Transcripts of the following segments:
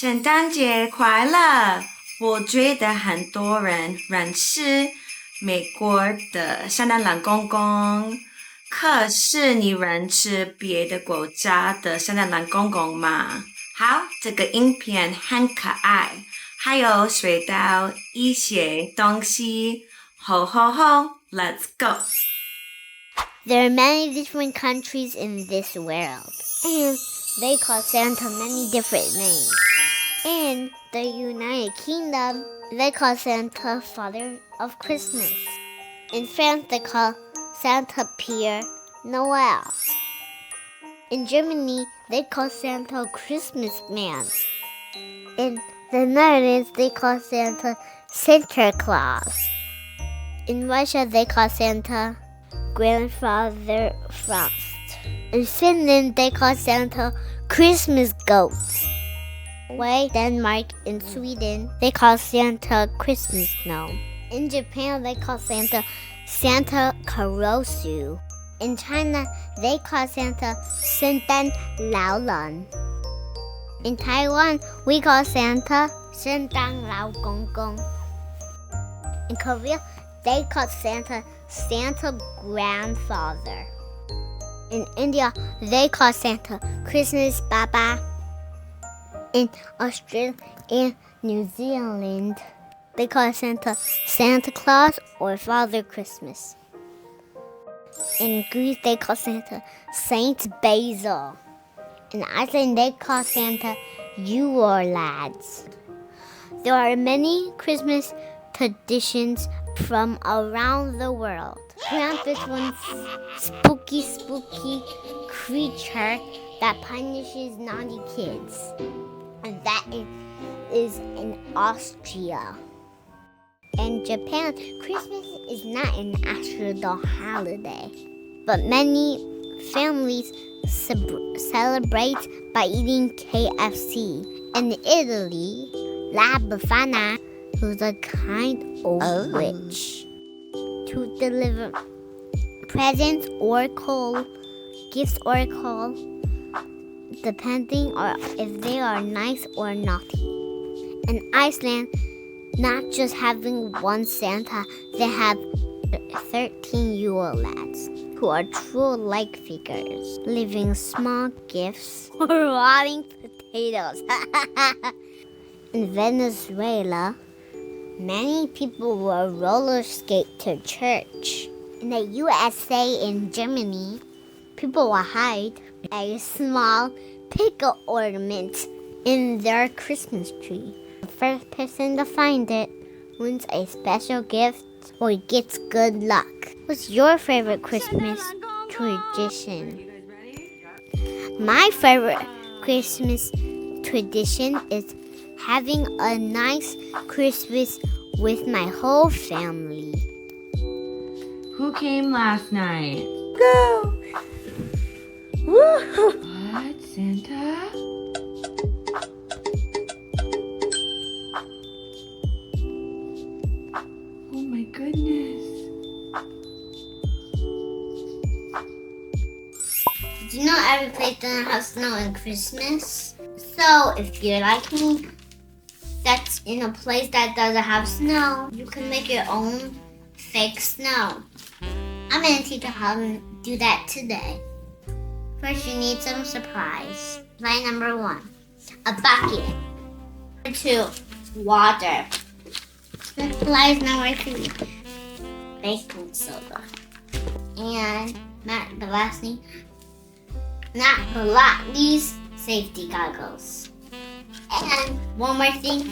圣诞节快乐！我觉得很多人认识美国的圣诞老公公，可是你认识别的国家的圣诞老公公吗？好，这个影片很可爱，还有学到一些东西。吼吼吼 Let's go! There are many different countries in this world, and they call Santa many different names. In the United Kingdom, they call Santa Father of Christmas. In France, they call Santa Père Noël. In Germany, they call Santa Christmas Man. In the Netherlands, they call Santa Santa Claus. In Russia, they call Santa Grandfather Frost. In Finland, they call Santa Christmas Goat. In Denmark and Sweden, they call Santa Christmas Snow. In Japan, they call Santa Santa Karosu. In China, they call Santa圣诞老人. In Taiwan, we call Santa 圣诞老公公. In Korea, they call Santa Santa Grandfather. In India, they call Santa Christmas Baba. In Australia and New Zealand, they call Santa Santa Claus or Father Christmas. In Greece, they call Santa Saint Basil. In Iceland, they call Santa Yule Lads. There are many Christmas traditions from around the world. Krampus is one spooky creature that punishes naughty kids. And that is in Austria. In Japan, Christmas is not an actual holiday, but many families celebrate by eating KFC. In Italy, La Befana was a kind old witch to deliver presents or gifts or coal, depending on if they are nice or naughty. In Iceland, not just having one Santa, they have 13 Yule lads, who are true like figures, leaving small gifts or rotting potatoes. In Venezuela, many people will roller skate to church. In the USA and Germany, people will hide a small pickle ornament in their Christmas tree. The first person to find it wins a special gift or gets good luck. What's your favorite Christmas tradition? My favorite Christmas tradition is having a nice Christmas with my whole family. Who came last night? Go! Woo! What, Santa? Oh my goodness. Did you know every place doesn't have snow in Christmas? So if you're like me, that's in a place that doesn't have snow, you can make your own fake snow. I'm going to teach you how to do that today. First, you need some supplies. Supply number 1, a bucket. Number 2, water. Supplies number 3, baking soda. And not the least, safety goggles. And one more thing,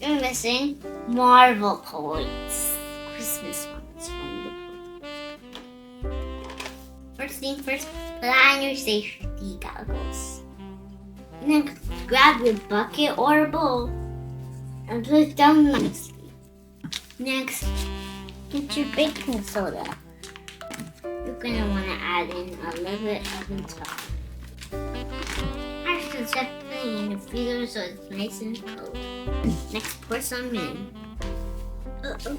you're missing Marvel points. Christmas ones from the book. First thing first, put on your safety goggles. Next, grab your bucket or bowl and put it down nicely. Next, get your baking soda. You're going to want to add in a little bit of the top. First, just put it in the freezer so it's nice and cold. Next, pour some in. Uh-oh.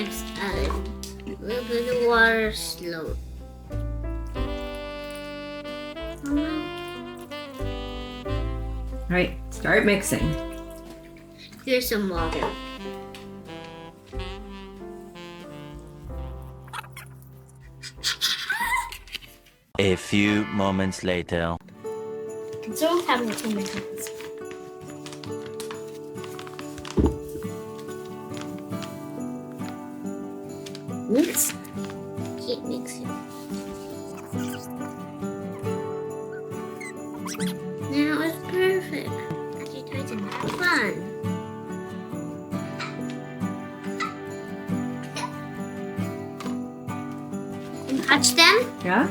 mix a little bit of water slowly. Right, start mixing. Here's some water. A few moments later. So having tomatoes. Mix. Keep mixing. Now it's perfect. Actually, try to have fun. And touch them. Yeah?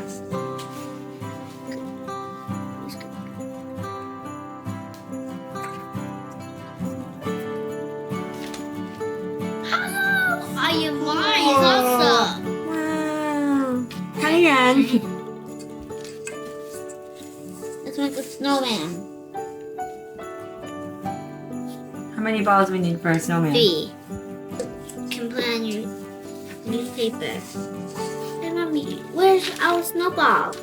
Are you mine also? Wow. 当然 Let's make a snowman. How many balls we need for a snowman? 3. You can put on your newspaper. Hey, Mommy, where's our snowball?